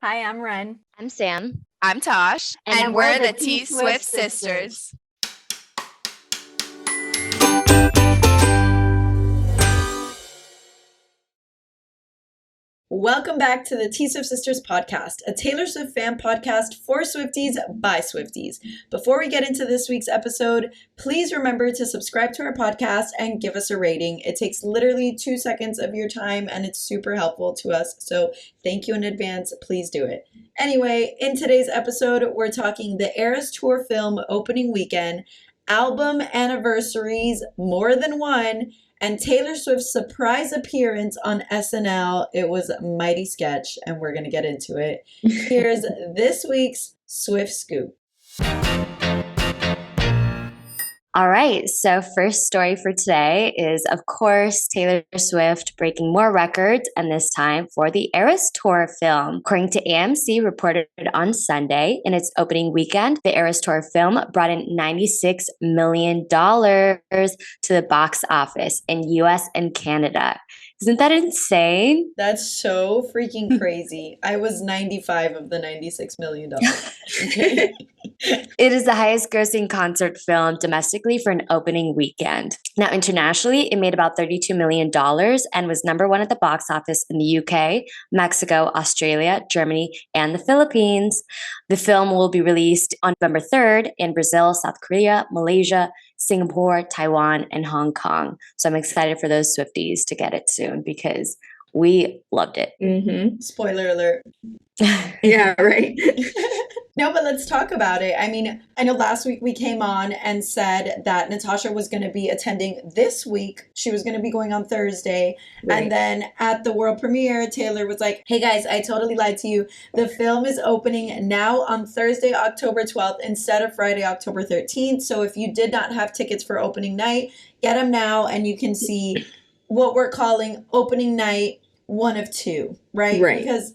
Hi, I'm Ren. I'm Sam. I'm Tosh. And we're the T-Swift sisters. Welcome back to the T-Swift Sisters podcast, a Taylor Swift fan podcast for Swifties by Swifties. Before we get into this week's episode, please remember to subscribe to our podcast and give us a rating. It takes literally 2 seconds of your time and it's super helpful to us. So thank you in advance. Please do it. Anyway, in today's episode, we're talking the Eras Tour film opening weekend, album anniversaries, more than one, and Taylor Swift's surprise appearance on SNL. It was a mighty sketch, and we're going to get into it. Here's this week's Swift Scoop. All right, so first story for today is, of course, Taylor Swift breaking more records, and this time for the Eras Tour film. According to AMC, reported on Sunday, in its opening weekend, the Eras Tour film brought in $96 million to the box office in US and Canada. Isn't that insane? That's so freaking crazy. I was 95 of the $96 million. Okay. It is the highest grossing concert film domestically for an opening weekend. Now, internationally, it made about $32 million and was number one at the box office in the UK, Mexico, Australia, Germany, and the Philippines. The film will be released on November 3rd in Brazil, South Korea, Malaysia, Singapore, Taiwan, and Hong Kong. So I'm excited for those Swifties to get it soon because we loved it. Mm-hmm. Spoiler alert. Yeah, right. No, but let's talk about it. I mean, I know last week we came on and said that Natasha was going to be attending this week. She was going to be going on Thursday. Right. And then at the world premiere, Taylor was like, hey guys, I totally lied to you. The film is opening now on Thursday, October 12th instead of Friday, October 13th. So if you did not have tickets for opening night, get them now and you can see what we're calling opening night 1 of 2, right? Right. Because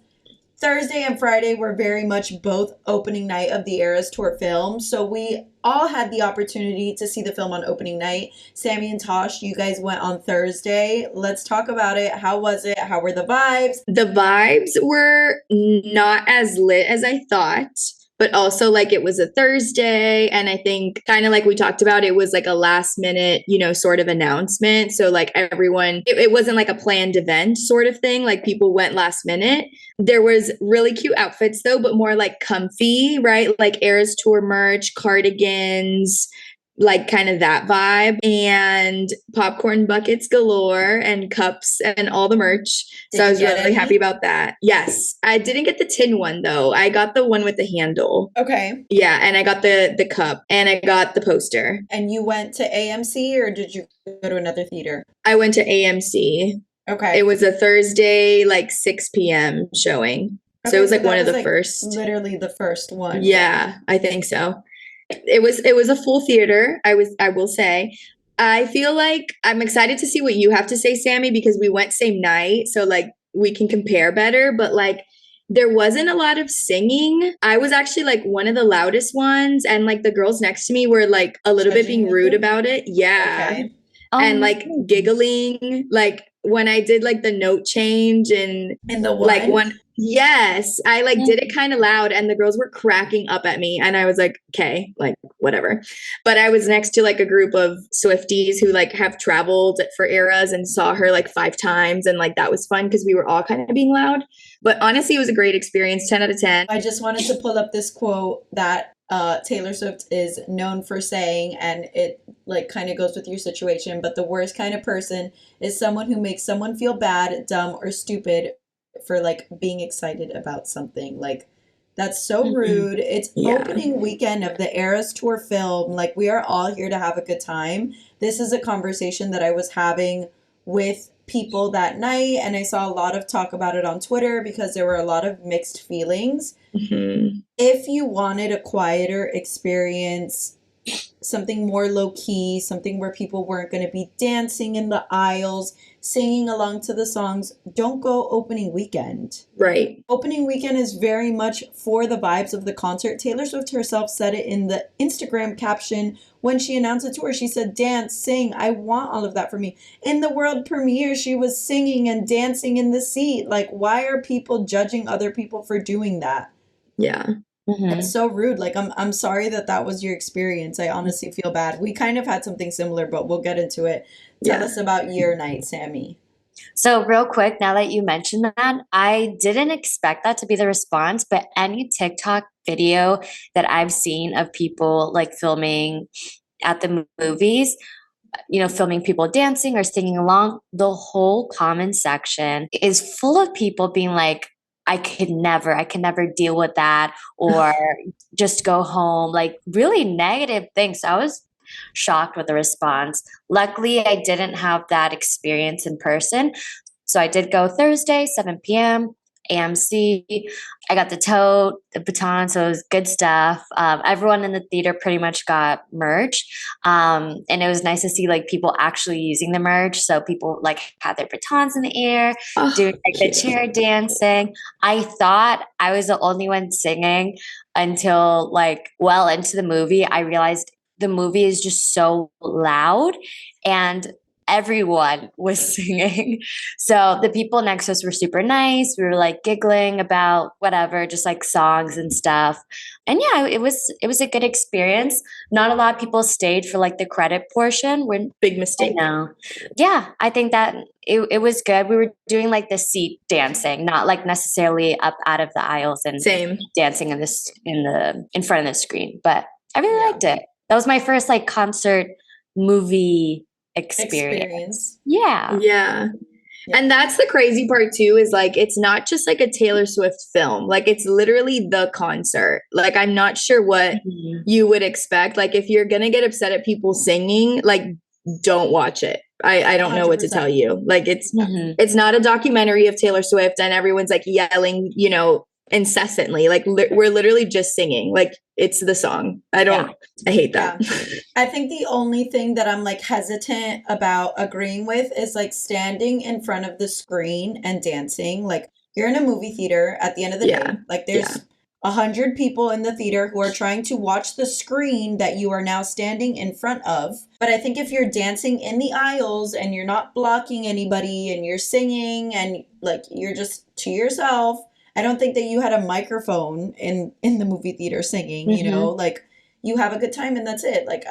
Thursday and Friday were very much both opening night of the Eras Tour film. So we all had the opportunity to see the film on opening night. Sammy and Tosh, you guys went on Thursday. Let's talk about it. How was it? How were the vibes? The vibes were not as lit as I thought. But also, like, it was a Thursday, and I think kind of like we talked about, it was like a last minute, sort of announcement. So like everyone, it wasn't like a planned event sort of thing. Like people went last minute. There was really cute outfits though, but more like comfy, right? Like Eras Tour merch, cardigans, like kind of that vibe, and popcorn buckets galore and cups and all the merch. So I was really happy about that. Yes. I didn't get the tin one though. I got the one with the handle. Okay. Yeah. And I got the cup and I got the poster. And you went to AMC or did you go to another theater? I went to AMC. Okay. It was a Thursday, like 6 p.m. showing. Okay, so it was like one of the first. Literally the first one. Yeah, I think so. It was a full theater. I will say. I feel like I'm excited to see what you have to say, Sammy, because we went same night, so like we can compare better, but like there wasn't a lot of singing. I was actually like one of the loudest ones, and like the girls next to me were like a little bit being rude about it. Yeah. Okay. And like giggling, like when I did like the note change and the one? Like one. Yes, I like did it kind of loud and the girls were cracking up at me and I was like, okay, like whatever. But I was next to like a group of Swifties who like have traveled for Eras and saw her like 5 times, and like that was fun because we were all kind of being loud. But honestly, it was a great experience, 10 out of 10. I just wanted to pull up this quote that Taylor Swift is known for saying, and it like kind of goes with your situation, but the worst kind of person is someone who makes someone feel bad, dumb, or stupid for like being excited about something. Like that's so rude. It's opening weekend of the Eras Tour film. Like we are all here to have a good time. This is a conversation that I was having with people that night, and I saw a lot of talk about it on Twitter because there were a lot of mixed feelings. If you wanted a quieter experience, something more low key, something where people weren't going to be dancing in the aisles, singing along to the songs, don't go opening weekend. Right. Opening weekend is very much for the vibes of the concert. Taylor Swift herself said it in the Instagram caption when she announced the tour. She said, dance, sing. I want all of that for me. In the world premiere, she was singing and dancing in the seat. Like, why are people judging other people for doing that? Yeah. It's so rude. Like, I'm sorry that was your experience. I honestly feel bad. We kind of had something similar, but we'll get into it. Tell us about your night, Sammy. So real quick, now that you mentioned that, I didn't expect that to be the response, but any TikTok video that I've seen of people like filming at the movies, filming people dancing or singing along, the whole comment section is full of people being like, I can never deal with that, or just go home, like really negative things. So I was shocked with the response. Luckily, I didn't have that experience in person. So I did go Thursday, 7 p.m. AMC. I got the tote, the baton, so it was good stuff. Everyone in the theater pretty much got merch. And it was nice to see like people actually using the merch. So people like had their batons in the air, doing like the chair dancing. I thought I was the only one singing until like well into the movie. I realized the movie is just so loud and everyone was singing. So the people next to us were super nice. We were like giggling about whatever, just like songs and stuff. And yeah, it was a good experience. Not a lot of people stayed for like the credit portion. Big mistake. No. Yeah, I think that it was good. We were doing like the seat dancing, not like necessarily up out of the aisles and dancing in front of the screen. But I really liked it. That was my first like concert movie experience. Yeah. And that's the crazy part too, is like it's not just like a Taylor Swift film. Like it's literally the concert. Like I'm not sure what you would expect. Like if you're gonna get upset at people singing, like don't watch it. I don't know 100%. what to tell you. Like it's not a documentary of Taylor Swift and everyone's like yelling, incessantly. Like we're literally just singing. Like it's the song. I hate that. I think the only thing that I'm like hesitant about agreeing with is like standing in front of the screen and dancing. Like you're in a movie theater at the end of the day. Like there's 100 people in the theater who are trying to watch the screen that you are now standing in front of. But I think if you're dancing in the aisles and you're not blocking anybody and you're singing and like you're just to yourself, I don't think that you had a microphone in the movie theater singing, like you have a good time and that's it. Like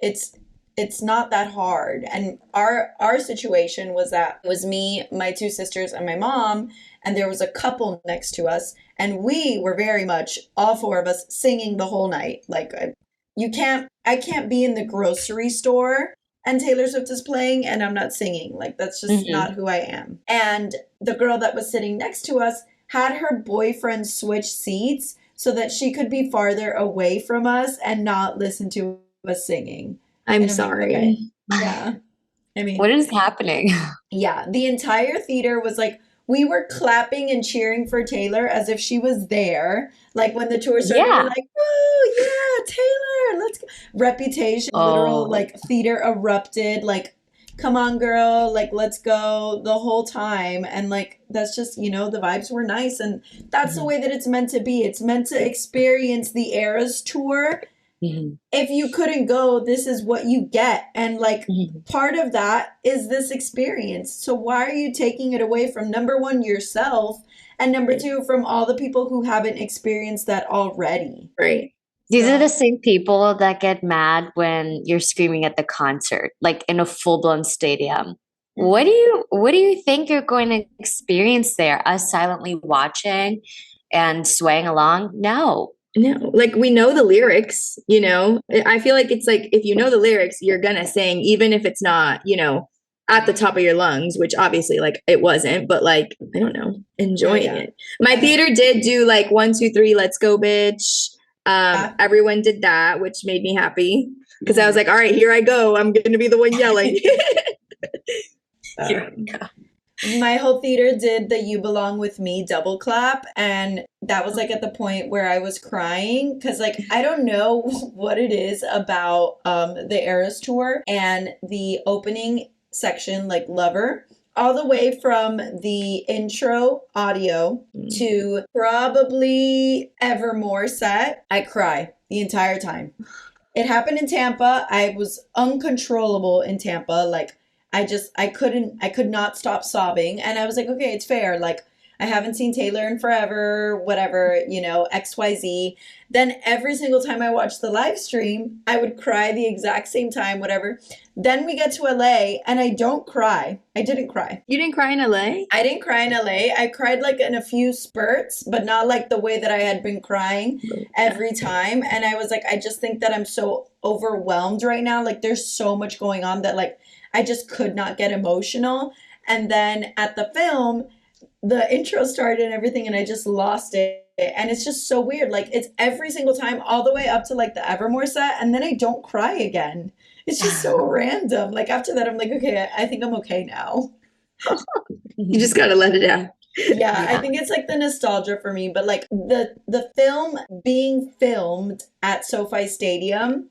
it's not that hard. And our situation was that it was me, my two sisters and my mom, and there was a couple next to us and we were very much all four of us singing the whole night. Like I can't be in the grocery store and Taylor Swift is playing and I'm not singing. Like that's just not who I am. And the girl that was sitting next to us had her boyfriend switch seats so that she could be farther away from us and not listen to us singing. I'm sorry. Like, okay. Yeah. I mean, what is happening? Yeah. The entire theater was like, we were clapping and cheering for Taylor as if she was there. Like when the tour started, we were like, oh yeah, Taylor, let's go. Reputation, literal like theater erupted. Like, come on, girl, like, let's go the whole time. And like, that's just, the vibes were nice. And that's the way that it's meant to be. It's meant to experience the Eras tour. If you couldn't go, this is what you get. And like, part of that is this experience. So why are you taking it away from number one, yourself, and number two, from all the people who haven't experienced that already? Right. These are the same people that get mad when you're screaming at the concert, like in a full-blown stadium. What do you think you're going to experience there? Us silently watching and swaying along? No, like we know the lyrics, I feel like it's like if you know the lyrics, you're gonna sing, even if it's not, at the top of your lungs, which obviously like it wasn't, but like, I don't know, enjoying it. My theater did do like 1, 2, 3, let's go, bitch. Everyone did that, which made me happy because I was like, all right, here I go. I'm going to be the one yelling. My whole theater did the You Belong With Me double clap. And that was like at the point where I was crying because like I don't know what it is about the Eras tour and the opening section, like Lover, all the way from the intro audio to probably Evermore set. I cry the entire time. It happened in Tampa. I was uncontrollable in Tampa. Like I could not stop sobbing. And I was like, okay, it's fair. Like I haven't seen Taylor in forever, whatever, XYZ. Then every single time I watched the live stream, I would cry the exact same time, whatever. Then we get to LA and I don't cry. I didn't cry. You didn't cry in LA? I didn't cry in LA. I cried like in a few spurts, but not like the way that I had been crying every time. And I was like, I just think that I'm so overwhelmed right now. Like there's so much going on that like I just could not get emotional. And then at the film, the intro started and everything, and I just lost it. And it's just so weird. Like it's every single time, all the way up to like the Evermore set, and then I don't cry again. It's just so random. Like after that, I'm like, okay, I think I'm okay now. You just gotta let it out. Yeah, I think it's like the nostalgia for me. But like the film being filmed at SoFi Stadium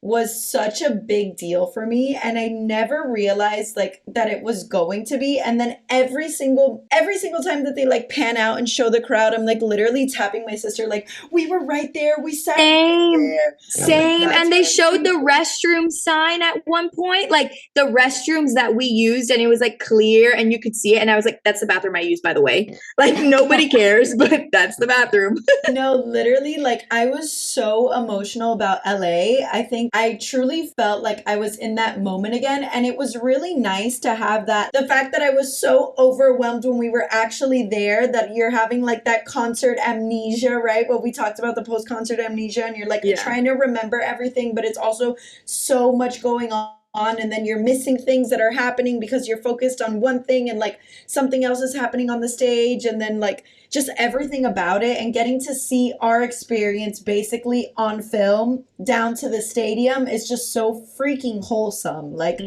was such a big deal for me, and I never realized like that it was going to be. And then every single time that they like pan out and show the crowd, I'm like literally tapping my sister like, we were right there, we sat right there. Same. Like, and they showed the restroom sign at one point, like the restrooms that we used, and it was like clear and you could see it, and I was like, that's the bathroom I use, by the way. Like nobody cares, but that's the bathroom. No, literally, like I was so emotional about LA. I think I truly felt like I was in that moment again. And it was really nice to have that. The fact that I was so overwhelmed when we were actually there, that you're having like that concert amnesia, right? What we talked about, the post-concert amnesia, and you're like trying to remember everything, but it's also so much going on. And then you're missing things that are happening because you're focused on one thing and like something else is happening on the stage, and then like just everything about it, and getting to see our experience basically on film down to the stadium is just so freaking wholesome. Like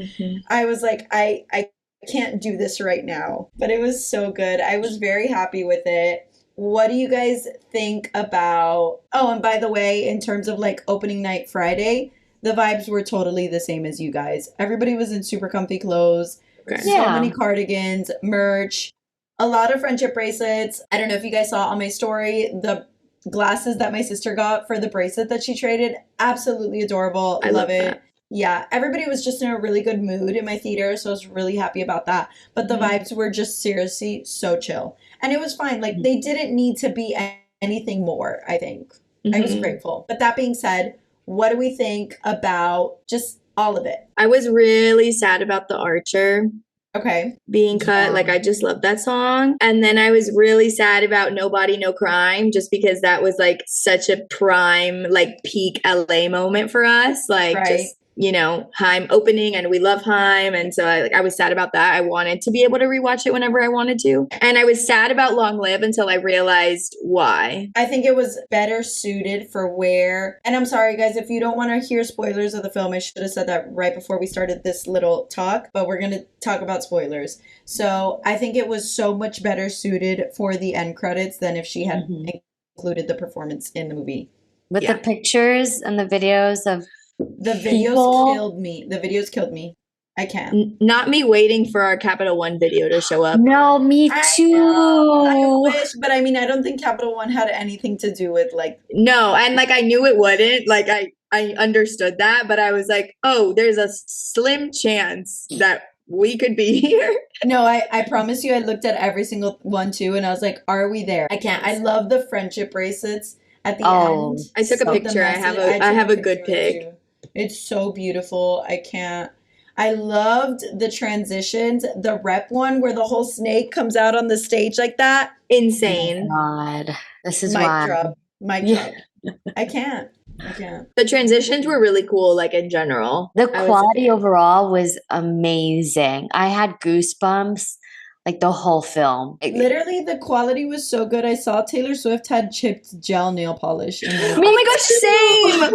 I was like, I can't do this right now, but it was so good. I was very happy with it. What do you guys think about, oh, and by the way, in terms of like opening night Friday, the vibes were totally the same as you guys. Everybody was in super comfy clothes. So many cardigans, merch, a lot of friendship bracelets. I don't know if you guys saw on my story, the glasses that my sister got for the bracelet that she traded. Absolutely adorable. I love it. That. Yeah, everybody was just in a really good mood in my theater, so I was really happy about that. But the vibes were just seriously so chill. And it was fine. Like, they didn't need to be anything more, I think. I was grateful. But that being said, what do we think about just all of it? I was really sad about the Archer being cut. Like I just love that song. And then I was really sad about No Body No Crime, just because that was like such a prime, like peak LA moment for us. Like just, Haim opening, and we love Haim. And so I was sad about that. I wanted to be able to rewatch it whenever I wanted to. And I was sad about Long Live until I realized why. I think it was better suited for where, and I'm sorry guys, if you don't want to hear spoilers of the film, I should have said that right before we started this little talk, but we're going to talk about spoilers. So I think it was so much better suited for the end credits than if she had included the performance in the movie. With the pictures and the videos of the videos killed me. The videos killed me. I can't. Not me waiting for our Capital One video to show up. No, me too. I wish, but I mean, I don't think Capital One had anything to do with like. No, and like I knew it wouldn't. Like I understood that, but I was like, oh, there's a slim chance that we could be here. No, I promise you, I looked at every single one too, and I was like, are we there? I can't. I love the friendship bracelets at the end. I took a picture. I have a good pic. It's so beautiful. I can't. I loved the transitions. The rep one where the whole snake comes out on the stage like that. Insane. Oh God, this is Mic drop. I can't. The transitions were really cool, like in general. The quality overall was amazing. I had goosebumps like the whole film. Literally, the quality was so good. I saw Taylor Swift had chipped gel nail polish. Oh my gosh, same!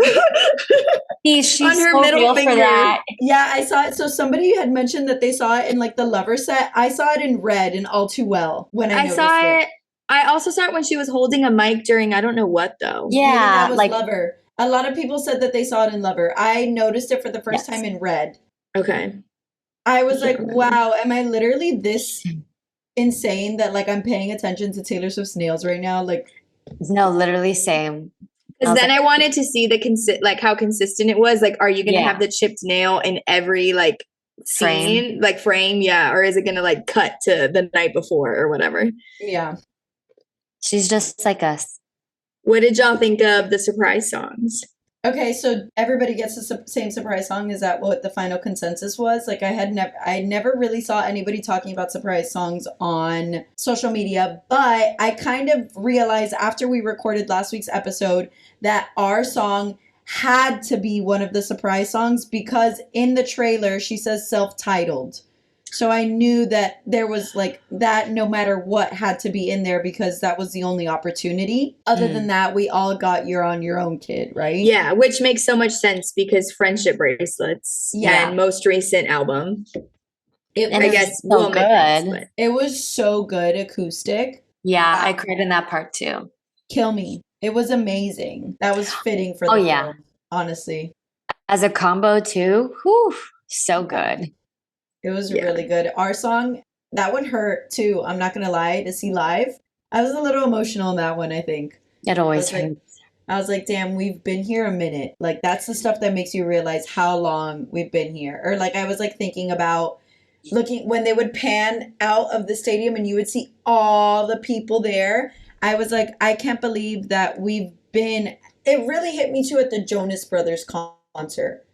She's on her so middle finger. For that. Yeah, I saw it. So somebody had mentioned that they saw it in like the Lover set. I saw it in red in All Too Well when I noticed saw it. I also saw it when she was holding a mic during I don't know what though. Maybe Yeah, that was like Lover. A lot of people said that they saw it in Lover. I noticed it for the first yes. time in Red. Okay. I was like, remember. wow, am I literally this insane that like I'm paying attention to Taylor Swift's nails right now? Like, No, literally same. Because was then like, I wanted to see the like how consistent it was. Like, are you gonna Yeah. have the chipped nail in every like scene, like frame? Yeah, or is it gonna like cut to the night before or whatever? yeah. she's just like us. What did y'all think of the surprise songs? Okay, so everybody gets the same surprise song. Is that what the final consensus was? Like I never really saw anybody talking about surprise songs on social media, but I kind of realized after we recorded last week's episode that our song had to be one of the surprise songs because in the trailer she says self-titled. So I knew that there was like that no matter what had to be in there because that was the only opportunity. Other than that, we all got You're on Your Own, Kid, right? Yeah, which makes so much sense because Friendship Bracelets Yeah. and most recent album. And I it guess was so will make sense, good. but It was so good acoustic. Yeah, I cried in that part too. Kill me. It was amazing. That was fitting for the Oh, yeah. film, honestly. As a combo too. Whew, so good. It was Yeah. really good. Our song, that one hurt too. I'm not going to lie, to see live. I was a little emotional in that one, I think. It always I was hurts. I was like, damn, we've been here a minute. Like, that's the stuff that makes you realize how long we've been here. Or, like, I was, like, thinking about looking when they would pan out of the stadium and you would see all the people there. I was like, I can't believe that we've been. It really hit me, too, at the Jonas Brothers concert.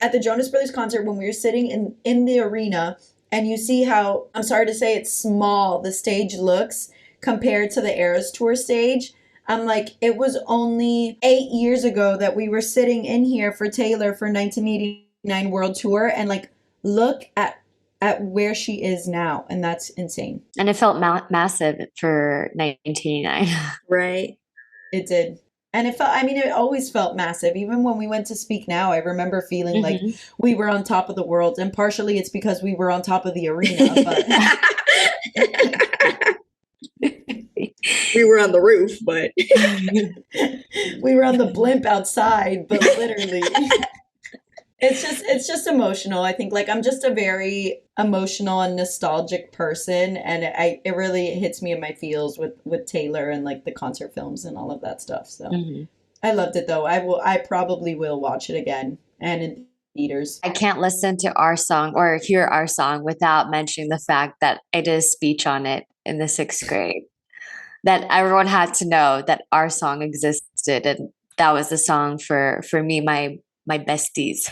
At the Jonas Brothers concert, when we were sitting in the arena, and you see how, I'm sorry to say, it's small, the stage looks compared to the Eras Tour stage. I'm like, it was only 8 years ago that we were sitting in here for Taylor for 1989 World Tour, and like, look at where she is now, and that's insane. And it felt massive for 1989. right. It did. And it felt, I mean, it always felt massive. Even when we went to Speak Now, I remember feeling like we were on top of the world. And partially it's because we were on top of the arena, but We were on the roof, but we were on the blimp outside, but literally. It's just emotional. I think like I'm just a very emotional and nostalgic person, and it really hits me in my feels with Taylor and like the concert films and all of that stuff. So I loved it though. I probably will watch it again and in theaters. I can't listen to our song or hear our song without mentioning the fact that I did a speech on it in the 6th grade. That everyone had to know that our song existed, and that was the song for me, my besties.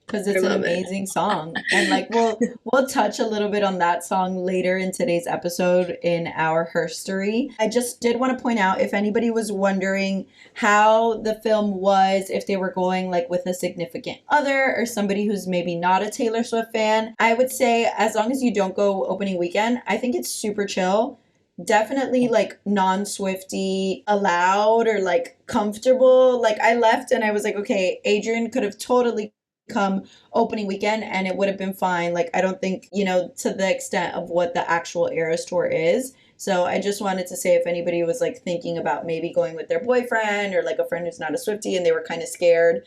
Because it's an amazing song. And like we'll touch a little bit on that song later in today's episode in our Herstory. I just did want to point out, if anybody was wondering how the film was, if they were going like with a significant other or somebody who's maybe not a Taylor Swift fan, I would say as long as you don't go opening weekend, I think it's super chill. Definitely like non-Swifty allowed or like comfortable. Like I left and I was like, okay, Adrian could have totally come opening weekend and it would have been fine. Like I don't think, to the extent of what the actual Eras Tour is. So I just wanted to say if anybody was like thinking about maybe going with their boyfriend or like a friend who's not a Swiftie and they were kind of scared,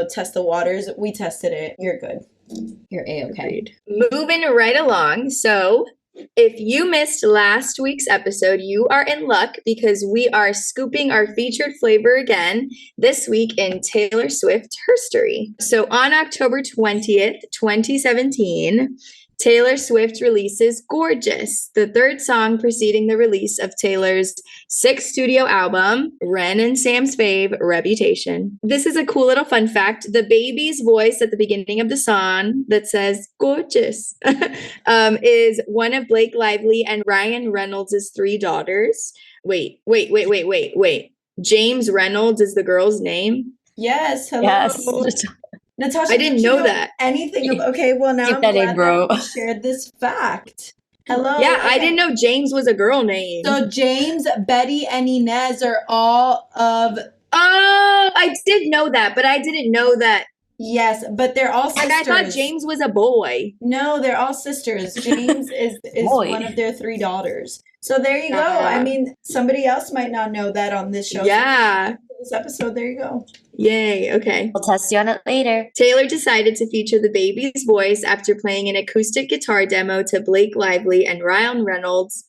test the waters. We tested it. You're good. You're A-okay. Moving right along. So if you missed last week's episode, you are in luck because we are scooping our featured flavor again this week in Taylor Swift Herstory. So on October 20th, 2017, Taylor Swift releases Gorgeous, the third song preceding the release of Taylor's 6th studio album, Ren and Sam's fave, Reputation. This is a cool little fun fact. The baby's voice at the beginning of the song that says Gorgeous is one of Blake Lively and Ryan Reynolds' 3 daughters. Wait. James Reynolds is the girl's name? Yes. Hello. Yes. Natasha, I didn't know that. Anything of, okay, well now Keep I'm that glad in, bro. that you shared this fact. Hello. Yeah, okay. I didn't know James was a girl name. So James, Betty, and Inez are all of... Oh, I did know that, but I didn't know that. Yes, but they're all sisters. Like I thought James was a boy. No, they're all sisters. James is Boy. one of their 3 daughters. So there you go. I mean, somebody else might not know that on this show. Yeah. This episode, there you go. Yay. Okay. We'll test you on it later. Taylor decided to feature the baby's voice after playing an acoustic guitar demo to Blake Lively and Ryan Reynolds.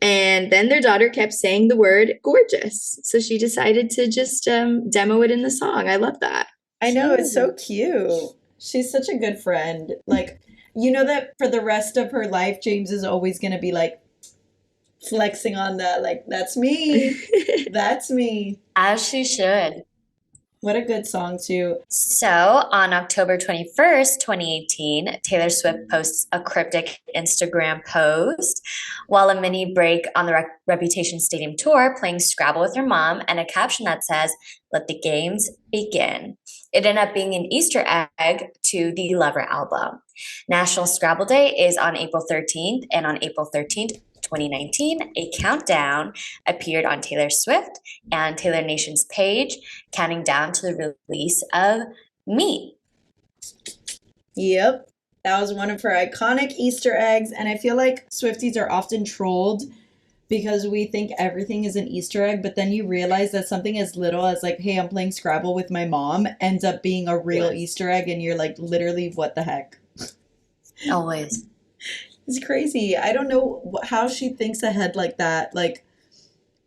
And then their daughter kept saying the word gorgeous. So she decided to just demo it in the song. I love that. I know, it's so cute. She's such a good friend. Like, you know that for the rest of her life, James is always going to be like flexing on that. Like, that's me. That's me. As she should. What a good song, too. So on October 21st, 2018, Taylor Swift posts a cryptic Instagram post while a mini break on the Reputation Stadium tour playing Scrabble with her mom and a caption that says, "Let the games begin." It ended up being an Easter egg to the Lover album. National Scrabble Day is on April 13th, and on April 13th, 2019, a countdown appeared on Taylor Swift and Taylor Nation's page, counting down to the release of Me. Yep. That was one of her iconic Easter eggs. And I feel like Swifties are often trolled because we think everything is an Easter egg, but then you realize that something as little as like, hey, I'm playing Scrabble with my mom ends up being a real Easter egg. And you're like, literally, what the heck? Always. It's crazy. I don't know how she thinks ahead like that. Like,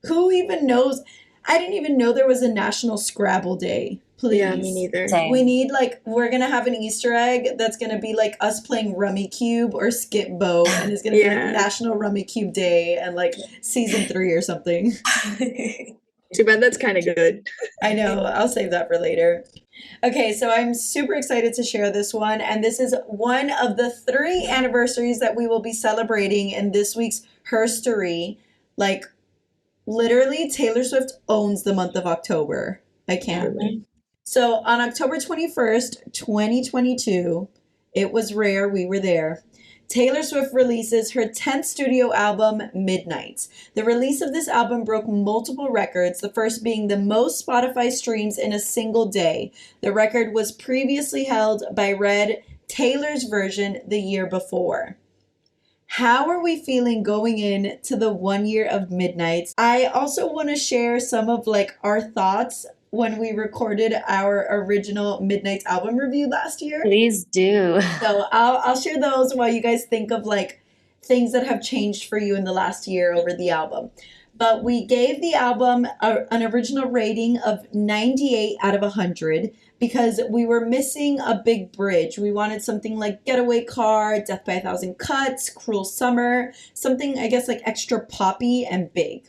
who even knows? I didn't even know there was a National Scrabble Day. Please. Yeah, me neither. Same. We need, like, we're going to have an Easter egg that's going to be, like, us playing Rummy Cube or Skip Bo. And it's going to be, like, National Rummy Cube Day and, like, season 3 or something. Too bad that's kind of good. I know. I'll save that for later. Okay, so I'm super excited to share this one. And this is one of the 3 anniversaries that we will be celebrating in this week's Herstory. Like, literally, Taylor Swift owns the month of October. I can't. So on October 21st, 2022, it was rare, we were there. Taylor Swift releases her 10th studio album, Midnights. The release of this album broke multiple records, the first being the most Spotify streams in a single day. The record was previously held by Red, Taylor's version, the year before. How are we feeling going in to the 1 year of Midnights? I also want to share some of like our thoughts when we recorded our original Midnights album review last year. Please do. So I'll share those while you guys think of like things that have changed for you in the last year over the album. But we gave the album an original rating of 98 out of 100 because we were missing a big bridge. We wanted something like Getaway Car, Death by a Thousand Cuts, Cruel Summer, something I guess like extra poppy and big.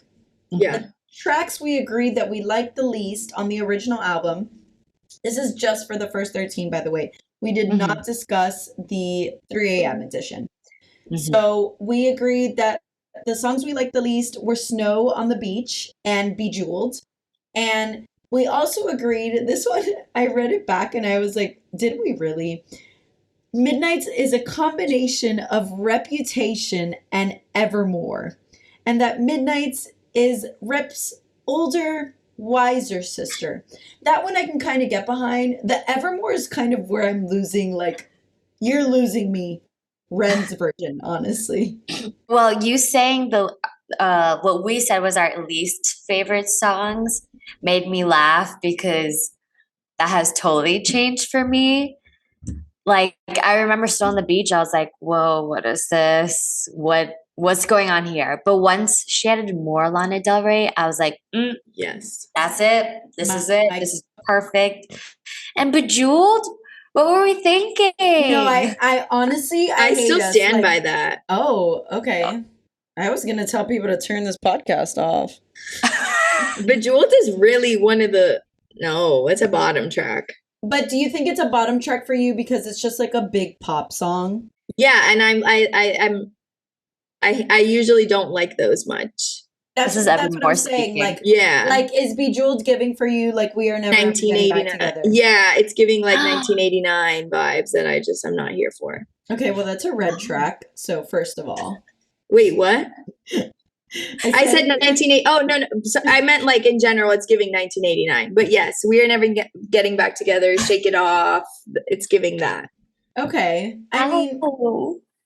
Yeah. The tracks we agreed that we liked the least on the original album. This is just for the first 13, by the way. We did not discuss the 3 a.m. edition. So we agreed that the songs we liked the least were Snow on the Beach and Bejeweled. And we also agreed, this one, I read it back and I was like, did we really? Midnights is a combination of Reputation and Evermore. And that Midnights is Rep's older, wiser sister. That one I can kind of get behind. The Evermore is kind of where I'm losing, like, you're losing me. Ren's version, honestly. Well, you saying the what we said was our least favorite songs made me laugh because that has totally changed for me. Like, I remember Still on the Beach, I was like, whoa, what is this? What's going on here? But once she added more Lana Del Rey, I was like, yes, that's it. This is it. This is perfect. And Bejeweled, what were we thinking? No, I honestly, I still stand by that. Oh, okay. I was going to tell people to turn this podcast off. Bejeweled is really one of the, no, it's a bottom track. But do you think it's a bottom track for you because it's just like a big pop song? Yeah, and I usually don't like those much. That's what I'm saying. Like, yeah, like is Bejeweled giving for you? Like, we are never 1989. Yeah, it's giving like 1989 vibes that I'm not here for. Okay, well that's a Red track. So first of all, wait, what? I said 1980. Oh no. So I meant like in general, it's giving 1989. But yes, we are never getting back together. Shake It Off. It's giving that. Okay, I mean,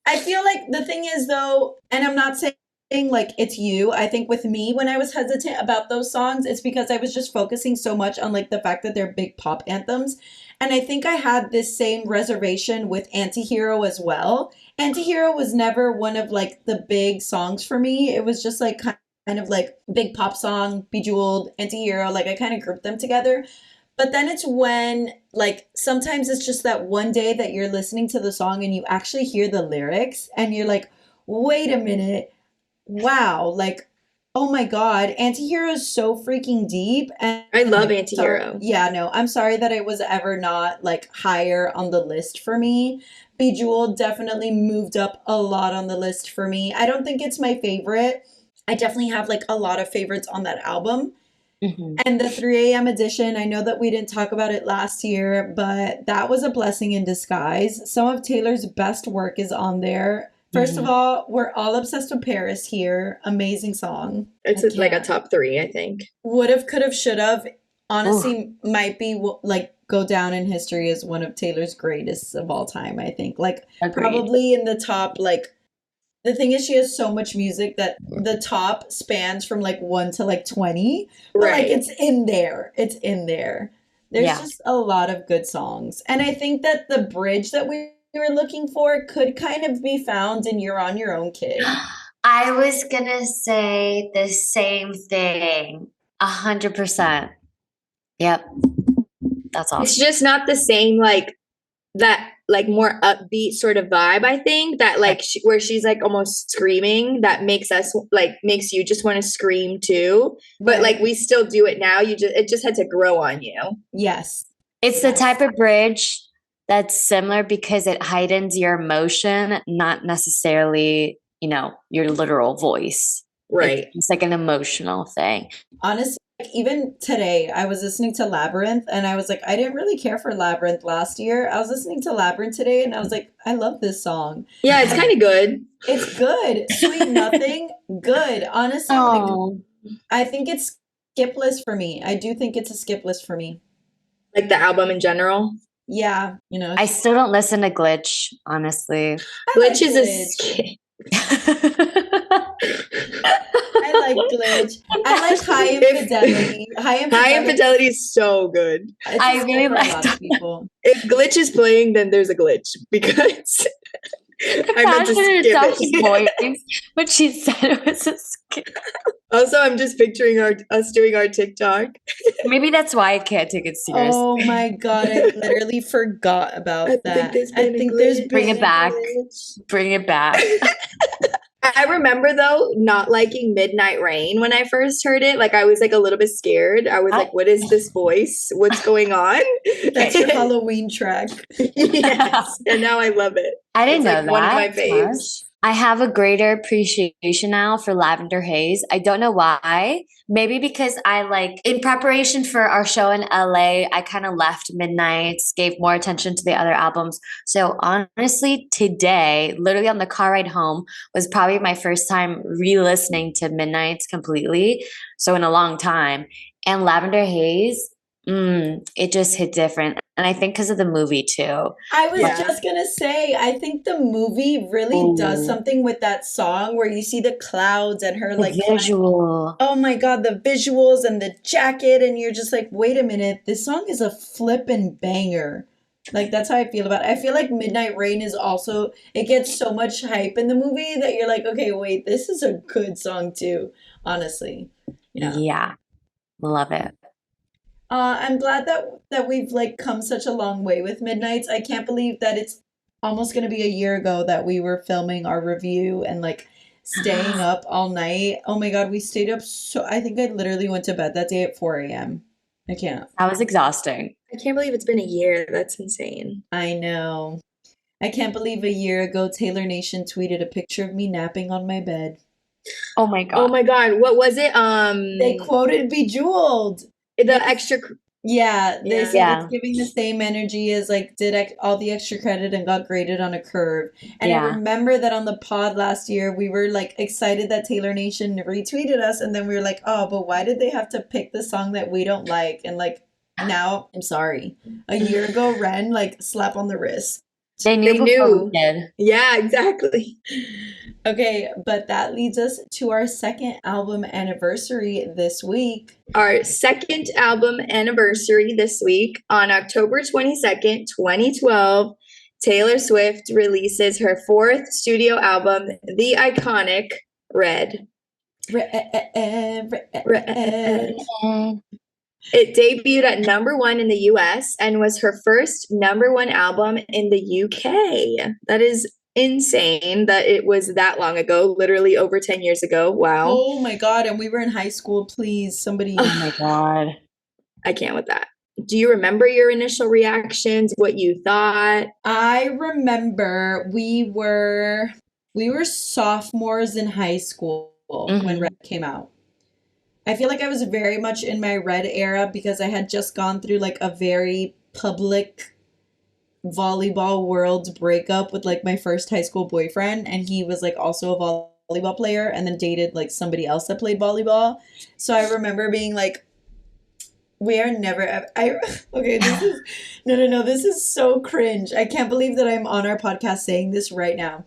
I feel like the thing is though, and I'm not saying like It's You. I think with me, when I was hesitant about those songs, it's because I was just focusing so much on like the fact that they're big pop anthems. And I think I had this same reservation with Antihero as well. Antihero was never one of like the big songs for me. It was just like kind of like big pop song, Bejeweled, Antihero, like I kind of grouped them together. But then it's when, like, sometimes it's just that one day that you're listening to the song and you actually hear the lyrics and you're like, wait a minute, wow, like, oh my God, Antihero is so freaking deep. And I love like, sorry, Antihero. yeah, no, I'm sorry that it was ever not like higher on the list for me. Bejeweled definitely moved up a lot on the list for me. I don't think it's my favorite. I definitely have like a lot of favorites on that album. Mhm. And the 3 a.m. edition, I know that we didn't talk about it last year, but that was a blessing in disguise. Some of Taylor's best work is on there. First of Mhm. all, we're all obsessed with Paris here. Amazing song. It's I like a can't. top 3, I think. Would've, could've, should've. Ooh, Honestly, might be like go down in history as one of Taylor's greatest of all time, I think. Like agreed. probably in the top, like the thing is she has so much music that the top spans from like 1 to like 20, but like Right. it's in there. It's in there. There's Yeah. just a lot of good songs. And I think that the bridge that we were looking for could kind of be found in You're on Your Own, Kid. I was gonna say the same thing. 100%. Yep. That's It's awesome. just not the same, like, that, like, more upbeat sort of vibe, I think, that, like, where she's, like, almost screaming, that makes us, like, makes you just want to scream too. But, like, Right. we still do it now. It just had to grow on you. Yes. It's the Yes. type of bridge that's similar because it heightens your emotion, not necessarily, your literal voice. Right. It's like an emotional thing. Honestly, like even today, I was listening to Labyrinth and I was like, I didn't really care for Labyrinth last year. I was listening to Labyrinth today and I was like, I love this song. Yeah, it's kind of good. It's good. Sweet Nothing, good. Honestly, like Oh, I think it's skip list for me. I do think it's a skip list for me. Like the album in general. Yeah, I still don't listen to Glitch, honestly. I like Glitch is a Glitch. I like Glitch. I like High Infidelity. High High Infidelity. Infidelity is so good. It's I a skip really for a like lot of that. people. If Glitch is playing, then there's a glitch because I meant to Passionate skip Soft it. voice, but she said it was a skip. Also, I'm just picturing us doing our TikTok. Maybe that's why I can't take it seriously. Oh my God, I literally forgot about I that. think there's I been a think there's glitch. Bring been it back. Glitch. Bring it back. I remember though not liking Midnight Rain when I first heard it. Like I was like a little bit scared. I was like, what is this voice? What's going on? That's your Halloween track. Yes. And now I love it. I didn't It's know like that. one of my It's faves. nice. I have a greater appreciation now for Lavender Haze. I don't know why. Maybe because in preparation for our show in LA, I kind of left Midnights, gave more attention to the other albums. So honestly, today, literally on the car ride home, was probably my first time re-listening to Midnights completely. So in a long time. And Lavender Haze, it just hit different. And I think because of the movie too. I was Yeah. just gonna say, I think the movie really does Ooh, something with that song where you see the clouds and her the like visual. oh my God, the visuals and the jacket, and you're just like, wait a minute, this song is a flippin' banger. Like that's how I feel about it. I feel like Midnight Rain is also it gets so much hype in the movie that you're like, okay, wait, this is a good song too, honestly. Yeah. Yeah, love it. I'm glad that we've like come such a long way with Midnights. I can't believe that it's almost gonna be a year ago that we were filming our review and like staying up all night. Oh my God, we stayed up so I think I literally went to bed that day at 4 a.m. I can't. That was exhausting. I can't believe it's been a year. That's insane. I know. I can't believe a year ago Taylor Nation tweeted a picture of me napping on my bed. Oh my Oh god. my God. What was it? They quoted Bejeweled. The extra. Yeah, they Yeah. said Yeah. it's giving the same energy as like all the extra credit and got graded on a curve. And I Yeah. remember that on the pod last year, we were like excited that Taylor Nation retweeted us, and then we were like, oh, but why did they have to pick the song that we don't like? And like now, I'm sorry. A year ago, Ren, like slap on the wrist. They knew They before we knew. did. Yeah, exactly. Okay, but that leads us to our second album anniversary this week. Our second album anniversary this week on October 22nd, 2012. Taylor Swift releases her fourth studio album, the iconic Red. Red. It debuted at number one in the US and was her first number one album in the UK. That is insane that it was that long ago, literally over 10 years ago. Wow. Oh my God, and we were in high school. Please, somebody. Oh my God. I can't with that. Do you remember your initial reactions, what you thought? I remember we were sophomores in high school when Red came out. I feel like I was very much in my Red era because I had just gone through like a very public volleyball world breakup with like my first high school boyfriend, and he was like also a volleyball player and then dated like somebody else that played volleyball. So I remember being like, we are never okay, this is no, this is so cringe. I can't believe that I'm on our podcast saying this right now.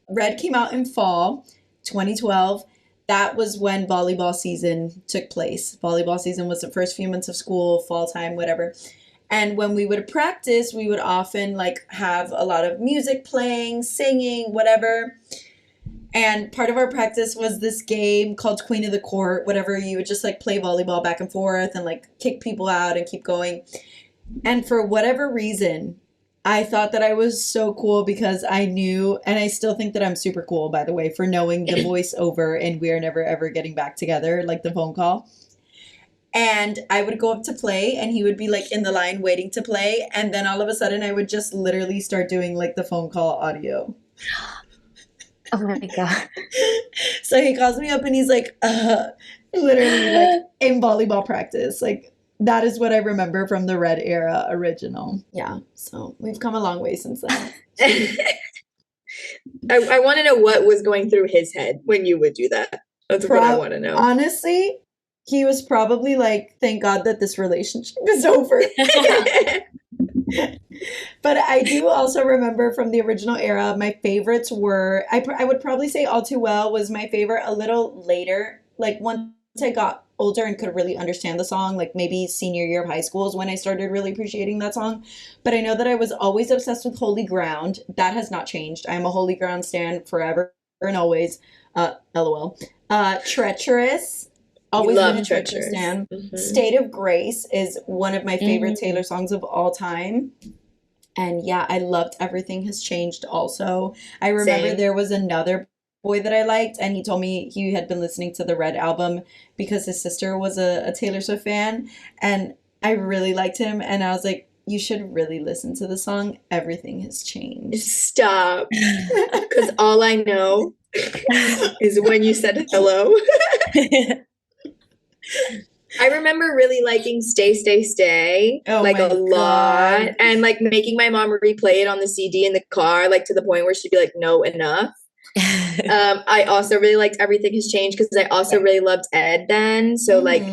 Red came out in fall 2012. That was when volleyball season took place. Volleyball season was the first few months of school, fall time, whatever. And when we would practice, we would often like have a lot of music playing, singing, whatever. And part of our practice was this game called Queen of the Court, whatever. You would just like play volleyball back and forth and like kick people out and keep going. And for whatever reason, I thought that I was so cool because I knew, and I still think that I'm super cool, by the way, for knowing the voiceover and We Are Never Ever Getting Back Together, like the phone call. And I would go up to play and he would be like in the line waiting to play. And then all of a sudden I would just literally start doing like the phone call audio. Oh my God. So he calls me up and he's like, literally like in volleyball practice. Like that is what I remember from the Red era original. Yeah. So we've come a long way since then. I want to know what was going through his head when you would do that. That's what I want to know. Honestly, he was probably like, thank God that this relationship is over. But I do also remember from the original era, my favorites were, I would probably say All Too Well was my favorite a little later. Like once I got older and could really understand the song, like maybe senior year of high school is when I started really appreciating that song. But I know that I was always obsessed with Holy Ground. That has not changed. I am a Holy Ground stan forever and always. LOL. Treacherous. Always been a Treacherous stan. Mm-hmm. State of Grace is one of my favorite Taylor songs of all time. And yeah, I loved Everything Has Changed also. I remember there was another boy that I liked, and he told me he had been listening to the Red album because his sister was a Taylor Swift fan, and I really liked him, and I was like, you should really listen to the song Everything Has Changed. Stop. Because all I know is when you said hello. I remember really liking Stay, Stay, Stay, like a lot. And like making my mom replay it on the CD in the car, like to the point where she'd be like, no, enough. I also really liked Everything Has Changed because I also really loved Ed then. So like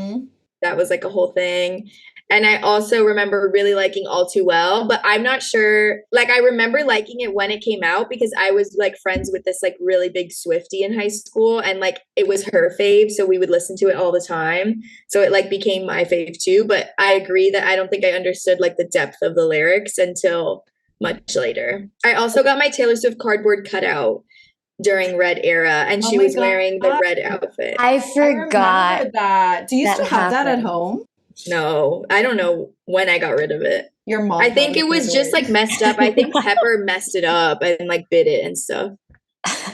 that was like a whole thing. And I also remember really liking All Too Well, but I'm not sure. Like I remember liking it when it came out because I was like friends with this like really big Swiftie in high school, and like it was her fave, so we would listen to it all the time. So it like became my fave too. But I agree that I don't think I understood like the depth of the lyrics until much later. I also got my Taylor Swift cardboard cutout during Red era, and she was wearing the red outfit. I forgot that. Do you still have that at home? No, I don't know when I got rid of it. Your mom. I think it was just like messed up. I think Pepper messed it up and like bit it and stuff.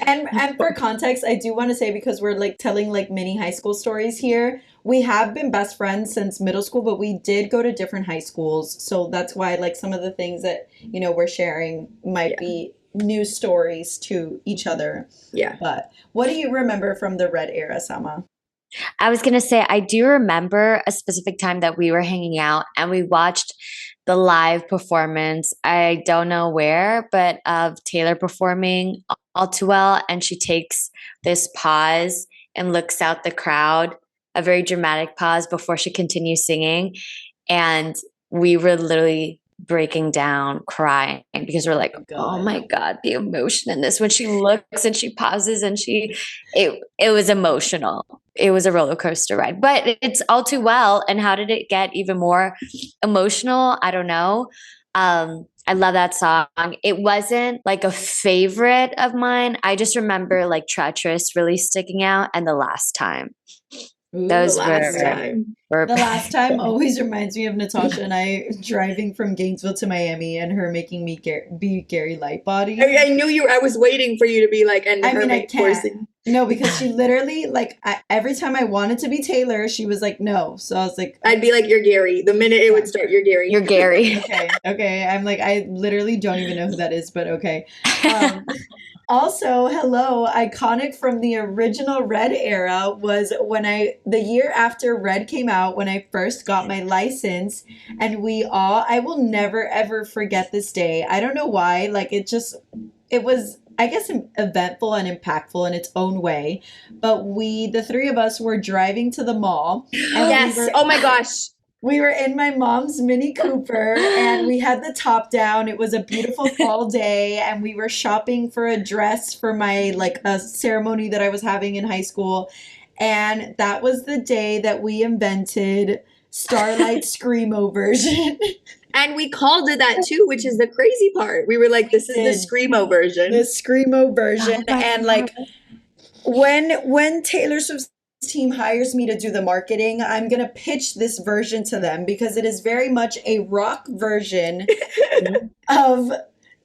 And for context, I do want to say, because we're like telling like mini high school stories here, we have been best friends since middle school, but we did go to different high schools. So that's why like some of the things that, you know, we're sharing might be new stories to each other. Yeah. But what do you remember from the Red era, Sama? I was going to say, I do remember a specific time that we were hanging out and we watched the live performance. I don't know where, but of Taylor performing All Too Well. And she takes this pause and looks out the crowd, a very dramatic pause before she continues singing. And we were literally breaking down, crying because we're like, oh my God, the emotion in this. When she looks and she pauses and it was emotional. It was a roller coaster ride, but it's all too well. And how did it get even more emotional? I don't know. I love that song. It wasn't like a favorite of mine. I just remember like Treacherous really sticking out and The Last Time. Ooh, Those The Last Time. The Last Time always reminds me of Natasha and I driving from Gainesville to Miami and her making me be Gary Lightbody. I knew you. I was waiting for you to be like, and I can't. No, because she literally, like, every time I wanted to be Taylor, she was like, no. So I was like, I'd be like, you're Gary. The minute it would start, you're Gary. You're Gary. Okay. I'm like, I literally don't even know who that is, but okay. Also, hello, iconic from the original Red era was the year after Red came out, when I first got my license, and I will never ever forget this day. I don't know why, like it was, I guess, eventful and impactful in its own way. But the three of us were driving to the mall. And yes. Oh my gosh. We were in my mom's Mini Cooper and we had the top down. It was a beautiful fall day and we were shopping for a dress for my, like, a ceremony that I was having in high school. And that was the day that we invented Starlight Screamo version. And we called it that too, which is the crazy part. We were like, this is the Screamo version. The Screamo version. And like, when Taylor Swift's team hires me to do the marketing, I'm going to pitch this version to them because it is very much a rock version of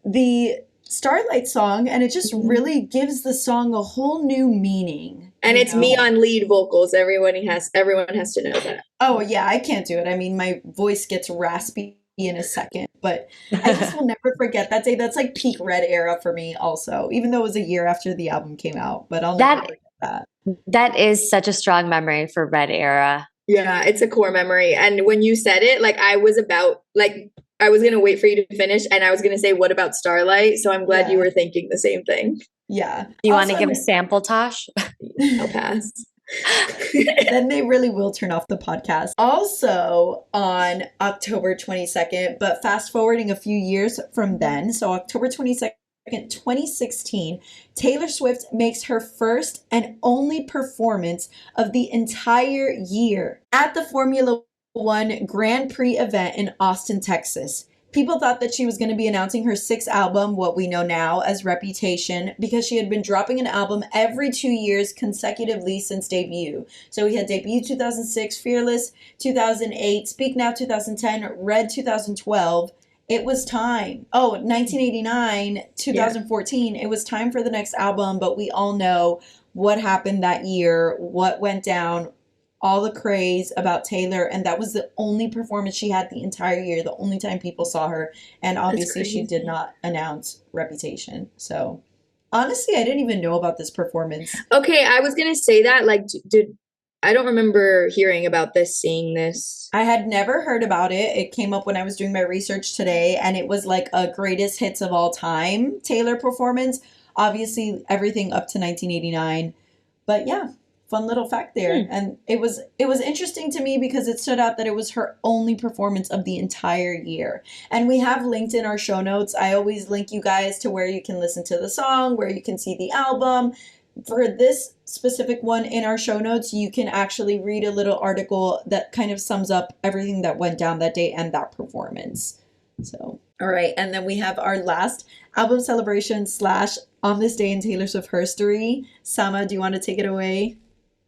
the Starlight song, and it just really gives the song a whole new meaning. And it's me on lead vocals. Everyone has to know that. Oh yeah, I can't do it. I mean, my voice gets raspy in a second, but I just will never forget that day. That's like peak Red era for me also, even though it was a year after the album came out, but I'll never forget that. That is such a strong memory for Red era. Yeah, it's a core memory. And when you said it, like I was going to wait for you to finish and I was going to say, what about Starlight? So I'm glad you were thinking the same thing. Yeah. Do you want to give a sample, Tosh? I'll pass. Then they really will turn off the podcast. Also on October 22nd, but fast forwarding a few years from then, so October 22nd, 2016, Taylor Swift makes her first and only performance of the entire year at the Formula One Grand Prix event in Austin, Texas. People thought that she was going to be announcing her sixth album, what we know now as Reputation, because she had been dropping an album every 2 years consecutively since debut. So we had debut 2006, Fearless 2008, Speak Now 2010, Red 2012. It was time. 1989, 2014. Yeah. It was time for the next album, but we all know what happened that year, what went down, all the craze about Taylor, and that was the only performance she had the entire year, the only time people saw her, and obviously she did not announce Reputation. So honestly, I didn't even know about this performance. Okay, I was gonna say that, like, I don't remember hearing about this, seeing this. I had never heard about it. It came up when I was doing my research today, and it was like a greatest hits of all time Taylor performance. Obviously, everything up to 1989. But yeah, fun little fact there. And it was interesting to me because it stood out that it was her only performance of the entire year. And we have linked in our show notes. I always link you guys to where you can listen to the song, where you can see the album. For this specific one in our show notes, you can actually read a little article that kind of sums up everything that went down that day and that performance. So, all right. And then we have our last album celebration / on this day in Taylor Swift Herstory. Sama, do you want to take it away?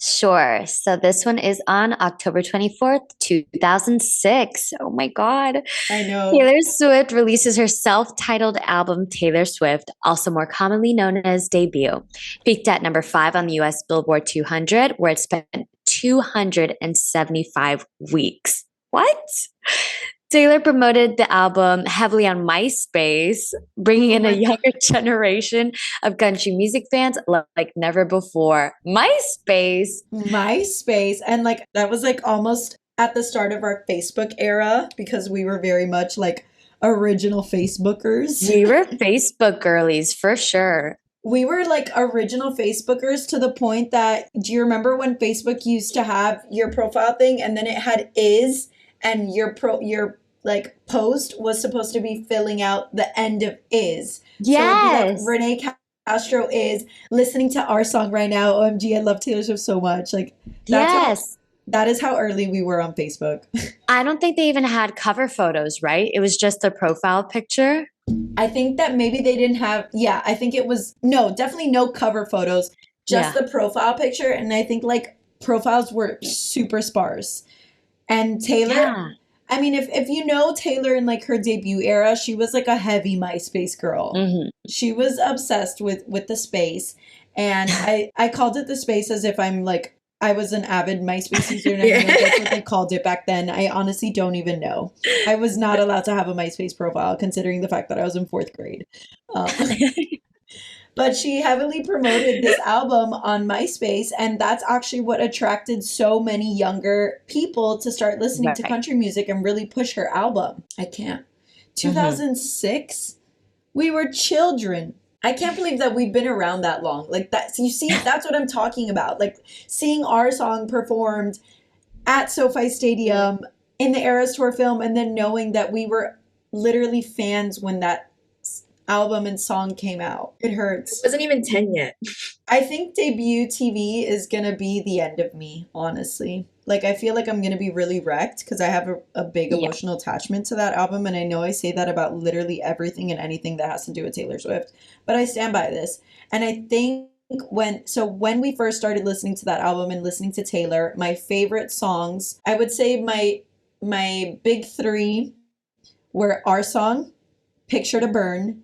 Sure. So this one is on October 24th, 2006. Oh my God. I know. Taylor Swift releases her self-titled album, Taylor Swift, also more commonly known as Debut. Peaked at number 5 on the US Billboard 200, where it spent 275 weeks. What? Taylor promoted the album heavily on MySpace, bringing in a younger generation of country music fans like never before. MySpace. And like that was like almost at the start of our Facebook era because we were very much like original Facebookers. We were Facebook girlies for sure. We were like original Facebookers to the point that, do you remember when Facebook used to have your profile thing and then it had is and your like post was supposed to be filling out the end of Is. So it'd be like Yes. Renee Castro is listening to our song right now. OMG, I love Taylor Swift so much. Like Yes. that is how early we were on Facebook. I don't think they even had cover photos, right? It was just a profile picture. I think that maybe they didn't have, yeah, I think it was, no, definitely no cover photos, just Yeah. the profile picture. And I think like profiles were super sparse. And Taylor, Yeah. I mean, if you know Taylor in like her debut era, she was like a heavy MySpace girl. Hmm. She was obsessed with the space. And I called it the space as if I'm like, I was an avid MySpace user and I know that's what they called it back then. I honestly don't even know. I was not allowed to have a MySpace profile considering the fact that I was in 4th grade. But she heavily promoted this album on MySpace, and that's actually what attracted so many younger people to start listening to Right. country music and really push her album. I can't. 2006? We were children. I can't believe that we've been around that long. Like that, you see, that's what I'm talking about. Like seeing our song performed at SoFi Stadium in the Eras Tour film, and then knowing that we were literally fans when that album and song came out. It hurts. It wasn't even 10 yet. I think debut TV is going to be the end of me, honestly. Like, I feel like I'm going to be really wrecked because I have a big Yeah. emotional attachment to that album. And I know I say that about literally everything and anything that has to do with Taylor Swift. But I stand by this. And I think when we first started listening to that album and listening to Taylor, my favorite songs, I would say my big 3 were Our Song, Picture to Burn,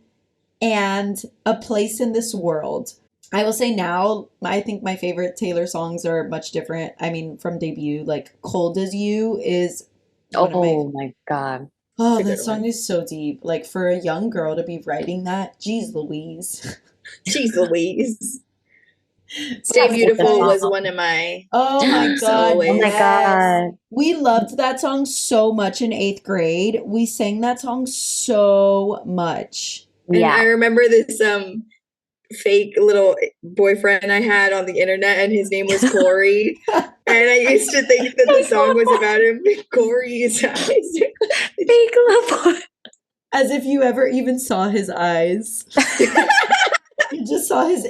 and A Place in This World. I will say now, I think my favorite Taylor songs are much different. I mean, from debut, like Cold as You is one of Oh my God. Oh, It's a that good song one. is so deep. Like for a young girl to be writing that, geez Louise. Jeez Louise. Stay Sounds like a Beautiful was song. one of my Oh my tops God, Oh my always. God. We loved that song so much in 8th grade. We sang that song so much. And I Yeah. remember this fake little boyfriend I had on the internet, and his name was Corey. And I used to think that the song was about him. Corey's eyes. Big love. As if you ever even saw his eyes. You just saw his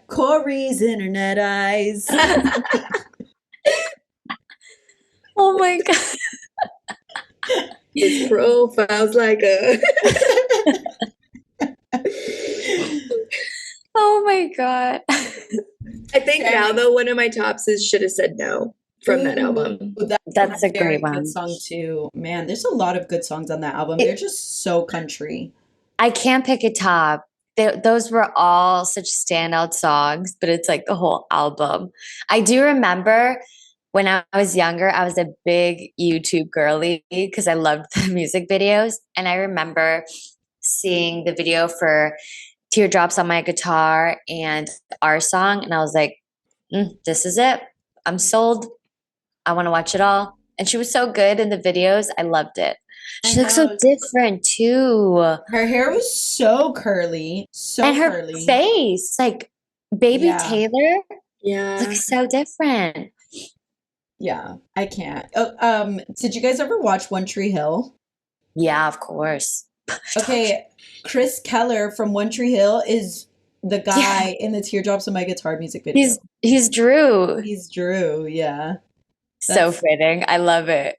Corey's internet eyes. Oh my God. His profile's like a. Oh my God. I think now though one of my tops is Should Have Said No from that album. Ooh, That's a very great one. good song too. Man, there's a lot of good songs on that album. They're just so country. I can't pick a top. Those were all such standout songs, but it's like the whole album. I do remember when I was younger, I was a big YouTube girly because I loved the music videos. And I remember seeing the video for Teardrops on My Guitar and Our Song. And I was like, this is it. I'm sold. I want to watch it all. And she was so good in the videos. I loved it. She looks so different too. Her hair was so curly. And her curly. face, like baby Yeah. Taylor, Yeah. looks so different. Yeah, I can't. Did you guys ever watch One Tree Hill? Yeah, of course. Okay, Chris Keller from One Tree Hill is the guy in the Teardrops on My Guitar music video. He's Drew. He's Drew, yeah. So fitting. I love it.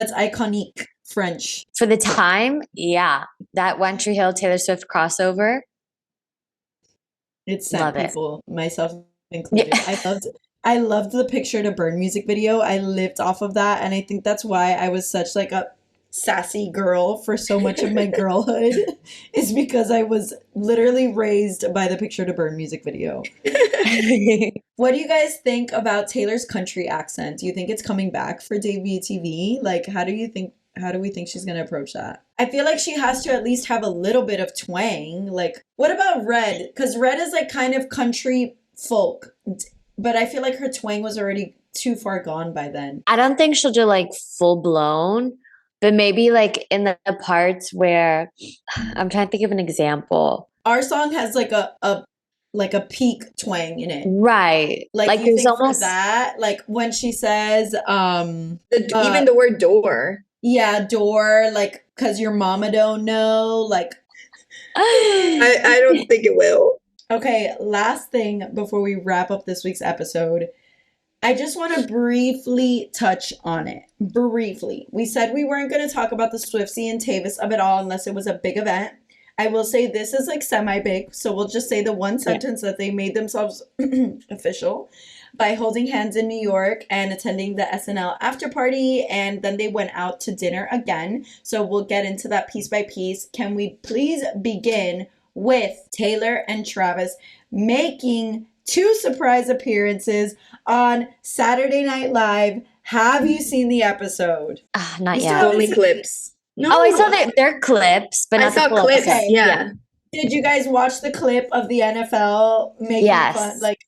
That's iconic French. For the time, yeah. That One Tree Hill Taylor Swift crossover. It sent Love it. people, myself included. Yeah. I loved the Picture to Burn music video. I lived off of that, and I think that's why I was such like a sassy girl for so much of my girlhood is because I was literally raised by the Picture to Burn music video. What do you guys think about Taylor's country accent? Do you think it's coming back for debut TV? Like, how do we think she's going to approach that? I feel like she has to at least have a little bit of twang. Like, what about Red? Because Red is like kind of country folk, but I feel like her twang was already too far gone by then. I don't think she'll do like full blown, but maybe like in the parts where I'm trying to think of an example. Our song has like a peak twang in it. Right. Like you there's think almost for that, like when she says, Even the word door. Yeah, door, like, cause your mama don't know. Like, I don't think it will. okay, last thing before we wrap up this week's episode. I just want to briefly touch on it. Briefly. We said we weren't going to talk about the Swiftie and Tavis of it all unless it was a big event. I will say this is like semi-big, so we'll just say the one sentence that they made themselves official by holding hands in New York and attending the SNL after party, and then they went out to dinner again. So we'll get into that piece by piece. Can we please begin with Taylor and Travis making two surprise appearances on Saturday Night Live? Have you seen the episode? Not You yet. still Only haven't clips. No, Oh, I saw their clips, but I not the saw full clips. episode. Yeah. Did you guys watch the clip of the NFL making Yes. fun? Like,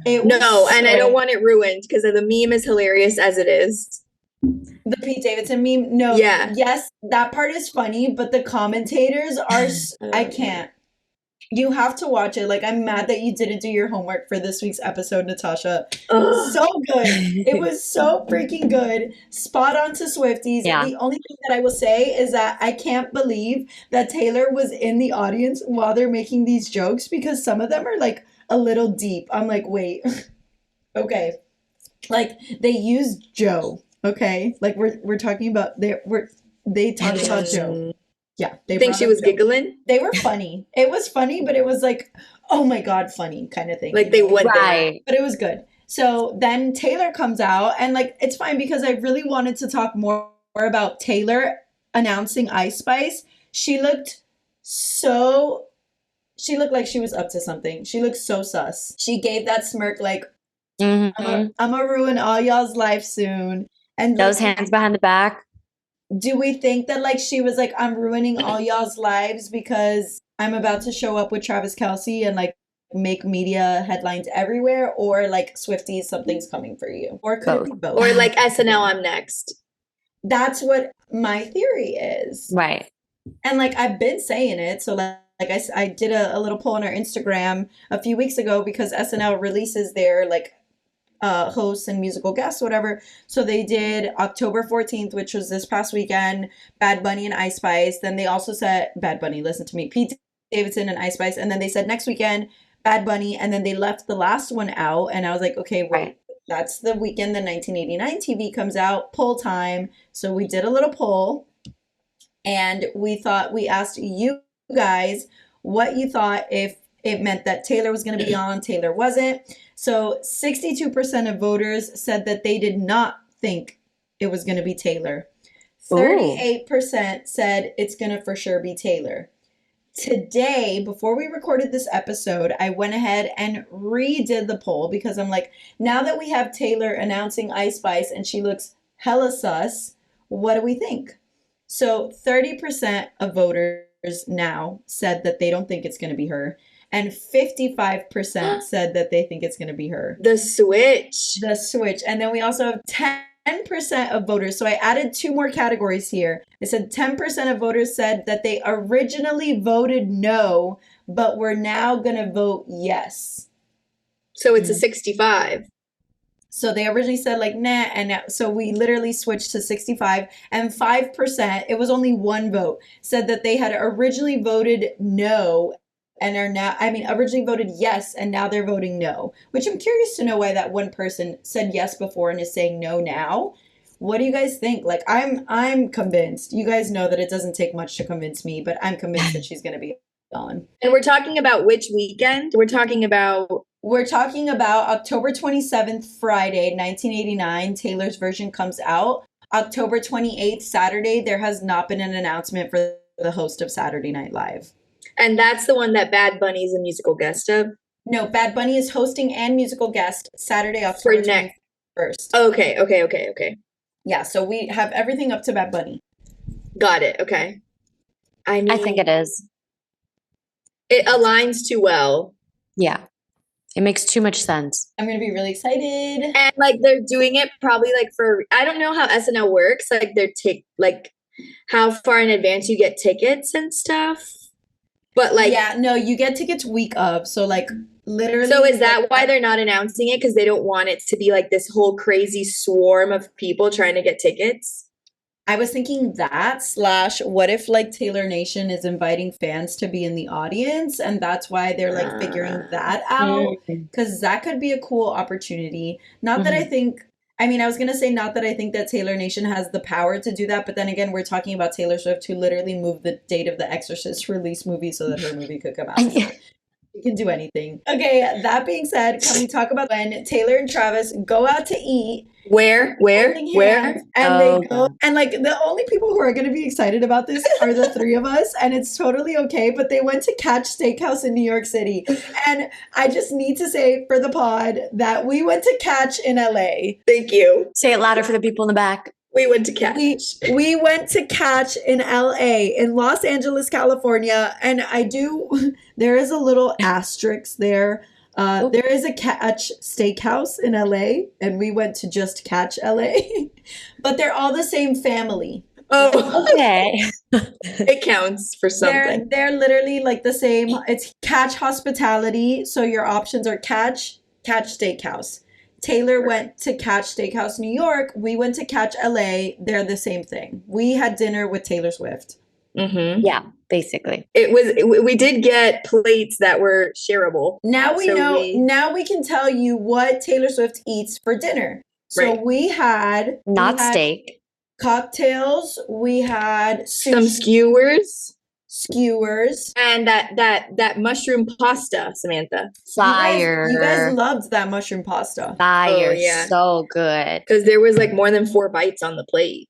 it No, was and I don't want it ruined because the meme is hilarious as it is. the Pete Davidson meme. No, Yeah. yes, that part is funny, but the commentators are. I can't. You have to watch it. Like, I'm mad that you didn't do your homework for this week's episode, Natasha. Ugh. So good. It was so freaking good. Spot on to Swifties. Yeah. The only thing that I will say is that I can't believe that Taylor was in the audience while they're making these jokes, because some of them are like a little deep. I'm like, wait, okay. Like, they used Joe, okay? Like, we're talking about they talked about Joe. Yeah, they Think brought she up was Joe. giggling? They were funny. It was funny, but it was like, oh my God, funny kind of thing. Like they went there. Right. But it was good. So then Taylor comes out, and like, it's fine because I really wanted to talk more about Taylor announcing Ice Spice. She looked like she was up to something. She looked so sus. She gave that smirk like, Mhm. I'm gonna ruin all y'all's life soon. And Those like, hands behind the back. do we think that like she was like, I'm ruining all y'all's lives because I'm about to show up with Travis Kelce and like make media headlines everywhere? Or like, Swifties, something's coming for you? Or could it be both? Or like SNL, I'm next. That's what my theory is. Right. And like, I've been saying it. So like I did a little poll on our Instagram a few weeks ago because SNL releases their like hosts and musical guests, whatever. So they did October 14th, which was this past weekend, Bad Bunny and Ice Spice. Then they also said Bad Bunny, listen to me, Pete Davidson and Ice Spice. And then they said next weekend, Bad Bunny. And then they left the last one out. And I was like, okay, wait, Right. that's the weekend the 1989 TV comes out, poll time. So we did a little poll, and we asked you guys what you thought if it meant that Taylor was going to be on, Taylor wasn't. So 62% of voters said that they did not think it was going to be Taylor. 38% said it's going to for sure be Taylor. Today, before we recorded this episode, I went ahead and redid the poll because I'm like, now that we have Taylor announcing Ice Spice and she looks hella sus, what do we think? So 30% of voters now said that they don't think it's going to be her. And 55% said that they think it's going to be her. The switch. The switch. And then we also have 10% of voters. So I added two more categories here. I said 10% of voters said that they originally voted no, but were now going to vote yes. So it's a 65. So they originally said like, nah. And now, so we literally switched to 65, and 5%, it was only one vote, said that they had originally voted no and are now, originally voted yes, and now they're voting no, which I'm curious to know why that one person said yes before and is saying no now. What do you guys think? Like, I'm convinced. You guys know that it doesn't take much to convince me, but I'm convinced that she's going to be on. And we're talking about which weekend? We're talking about October 27th, Friday, 1989. Taylor's version comes out. October 28th, Saturday, there has not been an announcement for the host of Saturday Night Live. And that's the one that Bad Bunny is a musical guest of? No, Bad Bunny is hosting and musical guest Saturday, October 21st. Okay. Yeah, so we have everything up to Bad Bunny. Got it. Okay. I think it is. It aligns too well. Yeah. It makes too much sense. I'm going to be really excited. And like they're doing it probably like I don't know how SNL works. Like how far in advance you get tickets and stuff. But like, yeah, no, you get tickets week of. So like literally. So is that why they're not announcing it? Because they don't want it to be like this whole crazy swarm of people trying to get tickets? I was thinking that / what if like Taylor Nation is inviting fans to be in the audience and that's why they're like figuring that out? Because that could be a cool opportunity. Not that I think, I mean, I was going to say not that I think that Taylor Nation has the power to do that, but then again, we're talking about Taylor Swift who literally moved the date of the Exorcist release movie so that her movie could come out. So you can do anything. Okay, that being said, can we talk about when Taylor and Travis go out to eat? Where? And they go, and like the only people who are going to be excited about this are the three of us, and it's totally okay. But they went to Catch Steakhouse in New York City, and I just need to say for the pod that we went to Catch in LA. Thank you. Say it louder for the people in the back. We went to Catch. We went to Catch in LA, in Los Angeles, California, and there is a little asterisk there. There is a Catch Steakhouse in LA, and we went to just Catch LA, but they're all the same family. Oh, okay. It counts for something. They're literally like the same. It's Catch Hospitality, so your options are Catch Steakhouse. Taylor went to Catch Steakhouse New York. We went to Catch LA. They're the same thing. We had dinner with Taylor Swift. Mm-hmm. Yeah, basically. We did get plates that were shareable. Now we know. Now we can tell you what Taylor Swift eats for dinner. So we had steak, cocktails. We had sushi, some skewers, and that mushroom pasta, Samantha. Fire. You guys loved that mushroom pasta. Fire. Oh, yeah. So good. Because there was like more than 4 bites on the plate.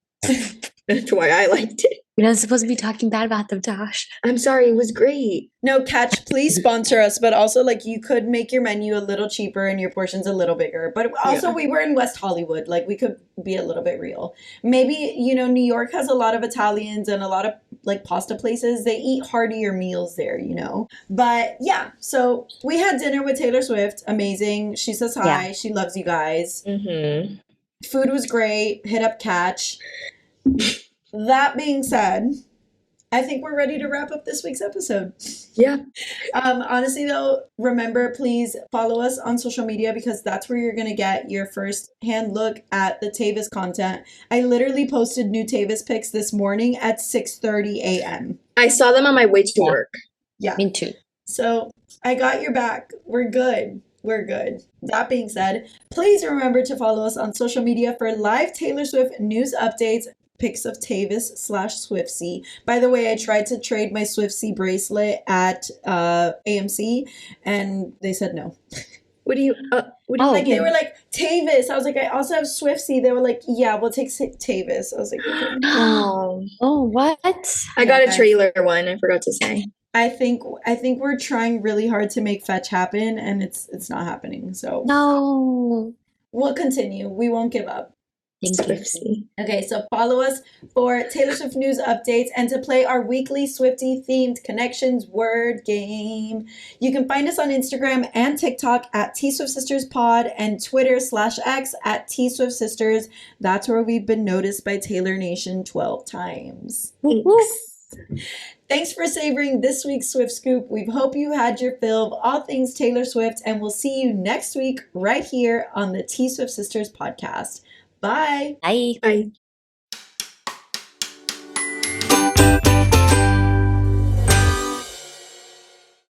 That's why I liked it. You're not supposed to be talking bad about them, Josh. I'm sorry, it was great. No, Catch, please sponsor us. But also, like, you could make your menu a little cheaper and your portions a little bigger. But also, we were in West Hollywood. Like, we could be a little bit real. Maybe, New York has a lot of Italians and a lot of, like, pasta places. They eat heartier meals there, But, yeah, so we had dinner with Taylor Swift. Amazing. She says hi. Yeah. She loves you guys. Mm-hmm. Food was great. Hit up Catch. That being said, I think we're ready to wrap up this week's episode. Yeah. Honestly, though, remember, please follow us on social media because that's where you're going to get your first-hand look at the Tavis content. I literally posted new Tavis pics this morning at 6:30 a.m. I saw them on my way to work. Yeah. Me too. So I got your back. We're good. We're good. That being said, please remember to follow us on social media for live Taylor Swift news updates, pics of Tavis /Swiftsy. By the way, I tried to trade my Swiftsy bracelet at AMC, and they said no. What do you like? They were like, Tavis. I was like, I also have Swiftsy. They were like, yeah, we'll take Tavis. I was like, okay. Oh, what? I got a trailer one. I forgot to say. I think we're trying really hard to make fetch happen, and it's not happening. So no, we'll continue. We won't give up. Swiftsy. Okay, so follow us for Taylor Swift news updates and to play our weekly Swiftie themed connections word game. You can find us on Instagram and TikTok at TSwiftSistersPod and Twitter /X at TSwiftSisters. That's where we've been noticed by Taylor Nation 12 times. Thanks for savoring this week's Swift Scoop. We hope you had your fill of all things Taylor Swift, and we'll see you next week right here on the T Swift Sisters podcast. Bye. Bye. Bye.